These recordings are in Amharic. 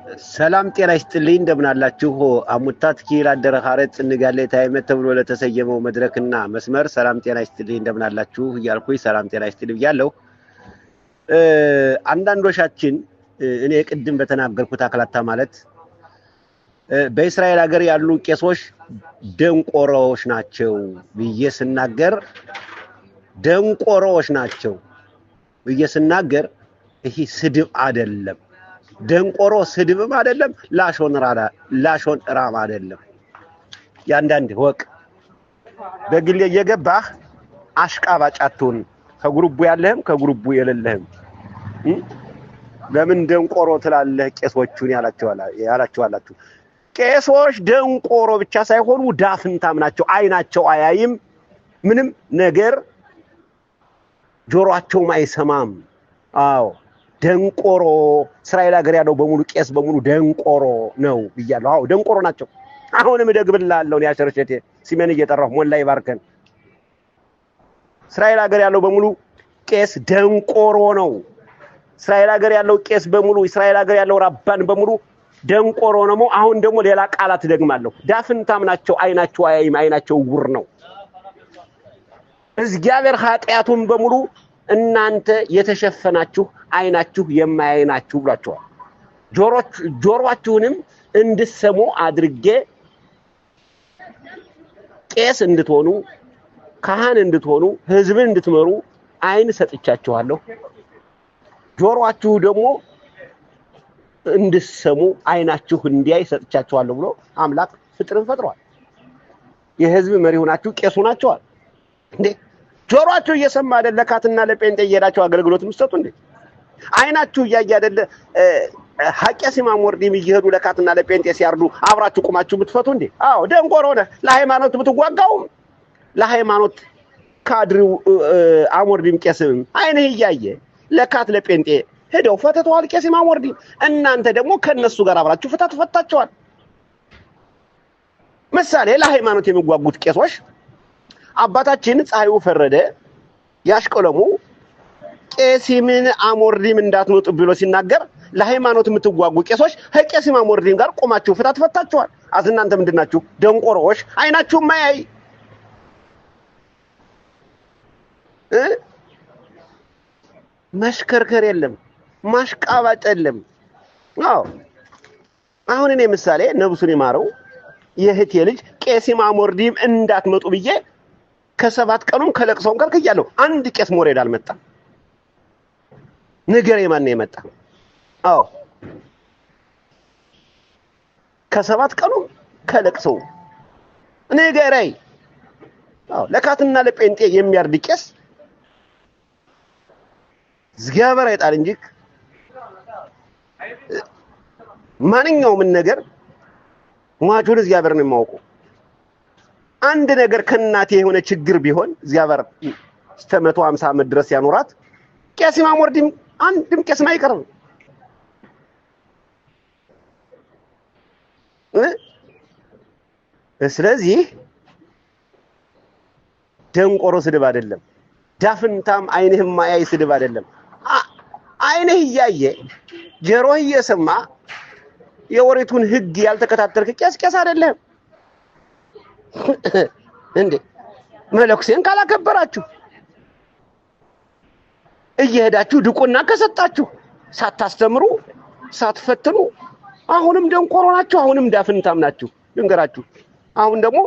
ሰላም ጤና ይስጥልኝ እንደምን አላችሁ አሙታት ኪራ ደረኻረት ንጋለ ታይመ ተብሎ ለተሰየመው መድረክና መስመር ሰላም ጤና ይስጥልኝ እንደምን አላችሁ እያልኩኝ ሰላም ጤና ይስጥልኝ ብያለሁ። አንዳንዶቻችን እኔ ቅድም በተናገርኩት አክላታ ማለት በእስራኤል ሀገር ያሉ ቄሶች ደንቆሮዎች ናቸው ብዬ ስናገር ደንቆሮዎች ናቸው ብዬ ስናገር ይሄ ስድብ አይደለም። ደንቆሮ ስድብም አይደለም፣ ላሾን ራም አይደለም። ያንዳንድ ወቅ በግል እየገባህ አሽቃባጭ አትሁን። ከግሩቡ ያለህም ከግሩቡ የሌለህም ለምን ደንቆሮ ትላለህ? ቄሶቹን ያላችኋላችሁ። ቄሶች ደንቆሮ ብቻ ሳይሆኑ ዳፍንታም ናቸው። አይናቸው አያይም፣ ምንም ነገር ጆሮአቸውም አይሰማም። አዎ ደንቆሮ እስራኤል ሀገር ያለው በሙሉ ቄስ በሙሉ ደንቆሮ ነው ብያለሁ። አዎ ደንቆሮ ናቸው። አሁንም ደግብላለሁ ነው ያሸርሸቴ ሲመን እየጠራሁ ሞላ ይባርከን። እስራኤል ሀገር ያለው በሙሉ ቄስ ደንቆሮ ነው። እስራኤል ሀገር ያለው ቄስ በሙሉ እስራኤል ሀገር ያለው ራባን በሙሉ ደንቆሮ ነው። አሁን ደግሞ ሌላ ቃላት ደግማለሁ። ዳፍንታም ናቸው። አይናቸው አያይም፣ አይናቸው ውር ነው። እግዚአብሔር ኃጢያቱን በሙሉ እናንተ የተሸፈናችሁ አይናችሁ የማያይናችሁ ብሏቸዋል። ጆሮአችሁንም እንድትሰሙ አድርጌ ቄስ እንድትሆኑ ካህን እንድትሆኑ ህዝብን እንድትመሩ አይን ሰጥቻችኋለሁ። ጆሮአችሁ ደግሞ እንድትሰሙ አይናችሁ እንዲያይ ሰጥቻችኋለሁ ብሎ አምላክ ፍጥርን ፈጥሯል። የህዝብ መሪ ሆናችሁ ቄስ ሆናችኋል እንዴ? ጆሮአችሁ እየሰማ አይደለ ለካትና ለጴንጤ እየሄዳችሁ አገልግሎት መስጠቱ እንዴ? አይናችሁ እያየ አይደለ ሐቂያሲማ ሞርዲም እየሄዱ ለካትና ለጴንጤ ሲያርዱ አብራችሁ ቁማችሁ ብትፈቱ እንዴ? አዎ ደንቆሮ ሆነ። ለሃይማኖት ብትጓጋው ለሃይማኖት ካድሪው አሞርዲም ቄስም አይንህ እያየ ለካት ለጴንጤ ሄደው ፈተተዋል ቄስም አሞርዲም። እናንተ ደግሞ ከነሱ ጋር አብራችሁ ፈታችኋል። ምሳሌ ለሃይማኖት የሚጓጉት ቄሶች አባታችን ፀሐዩ ፈረደ ያሽቆለሙ ቄሲምን አሞርዲም እንዳትመጡ ብሎ ሲናገር ለሃይማኖት የምትጓጉ ቄሶች ከቄሲም አሞርዲም ጋር ቆማችሁ ፈታችኋል። እናንተ ምንድናችሁ? ደንቆሮዎች። አይናችሁ ማያይ መሽከርከር የለም፣ ማሽቃባጭ የለም። አዎ አሁን እኔ ምሳሌ ነብሱን ይማረው የህቴ ልጅ ቄሲም አሞርዲም እንዳትመጡ ብዬ ከሰባት ቀኑም ከለቅሶም ጋር ከያለው አንድ ቄስ ሞሬድ አልመጣም። ነገር የማን የመጣ? አዎ ከሰባት ቀኑም ከለቅሶው ነገረይ። አዎ ለካትና ለጴንጤ የሚያርድ ቄስ ዝጋበር አይጣል እንጂ ማንኛውም ነገር ሟቹን እግዚአብሔር ነው የሚያውቀው። አንድ ነገር ከናቴ የሆነ ችግር ቢሆን እግዚአብሔር እስከ 150 ዓመት ድረስ ያኖራት ቄሲም አሞርዲም አንድም ቄስ ማይቀርም። ስለዚህ ደንቆሮ ስድብ አይደለም። ዳፍንታም አይንህም ማያይ ስድብ አይደለም። አይንህ እያየ ጆሮህ እየሰማ የወሬቱን ህግ ያልተከታተልክ ቄስ አይደለም እንዴ? መለክሴን ካላከበራችሁ እየሄዳችሁ ድቁና ከሰጣችሁ ሳታስተምሩ ሳትፈትኑ አሁንም ደንቆሮ ናችሁ። አሁንም ዳፍንታም ናችሁ። ልንገራችሁ፣ አሁን ደግሞ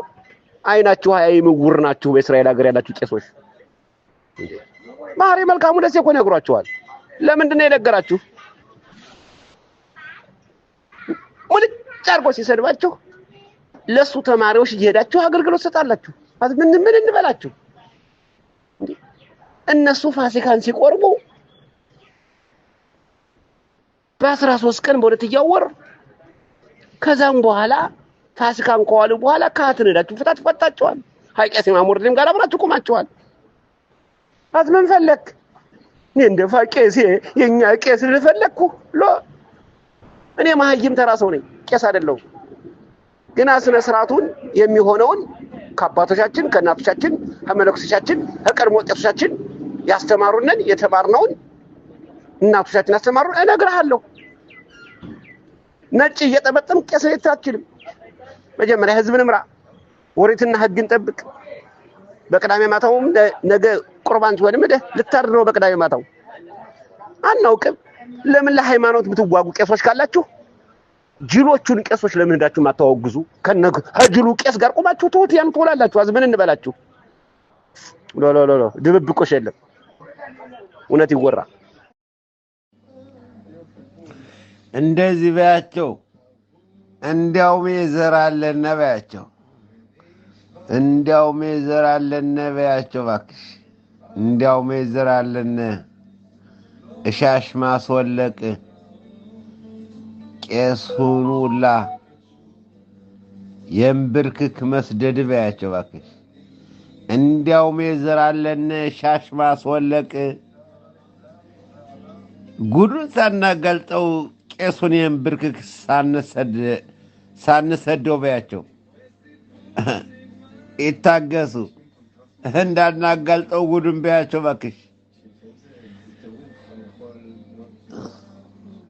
አይናችሁ አያይም ውር ናችሁ። በእስራኤል ሀገር ያላችሁ ቄሶች እንዴ ማሪ መልካሙ ደስ እኮ ነግሯችኋል። ለምንድን ነው የነገራችሁ? ሙልጭ አድርጎ ሲሰድባችሁ ለሱ ተማሪዎች እየሄዳችሁ አገልግሎት ሰጣላችሁ። ምን እንበላችሁ? እነሱ ፋሲካን ሲቆርቡ በ13 ቀን በሁለተኛው ወር ከዛም በኋላ ፋሲካን ከዋሉ በኋላ ካህትን ሄዳችሁ ፈታችኋል። ሐቂያሲም አሞርዲም ጋር አብራችሁ ቆማችኋል። ምን ፈለክ? እንደ ፋቄሴ የኛ ቄስ ልፈለኩ እኔ ማህይም ተራ ሰው ነኝ፣ ቄስ አይደለሁም። ግን ስነ ስርዓቱን የሚሆነውን ከአባቶቻችን ከእናቶቻችን ከመለኮሶቻችን ከቀድሞ ቄሶቻችን ያስተማሩንን የተማርነውን እናቶቻችን ያስተማሩን እነግርሃለሁ። ነጭ እየጠመጠም ቄስ ልትአችልም። መጀመሪያ ህዝብን ምራ፣ ወሬትና ህግን ጠብቅ። በቅዳሜ ማታውም ነገ ቁርባን ሲሆንም ልታርድ ነው። በቅዳሜ ማታው አናውቅም። ለምን ለሃይማኖት ብትዋጉ ቄሶች ካላችሁ ጅሎቹን ቄሶች ለምን ሄዳችሁ ማታወግዙ? ከጅሉ ቄስ ጋር ቆማችሁ ተውት ያን ትውላላችሁ። አዝ ምን እንበላችሁ? ሎ ድብብቆሽ የለም፣ እውነት ይወራ። እንደዚህ በያቸው። እንዲያውም ይዘራለን በያቸው። እንዲያውም ይዘራለን በያቸው። እባክሽ እንዲያውም ይዘራለን። እሻሽ ማስወለቅ ቄሱን ሁላ የንብርክክ መስደድ በያቸው። እባክሽ እንዲያውም ይዘራለን። እሻሽ ማስወለቅ ጉዱን ሳናገልጠው ቄሱን የንብርክክ ሳንሰደው በያቸው። ይታገሱ እንዳናጋልጠው ጉዱን በያቸው። እባክሽ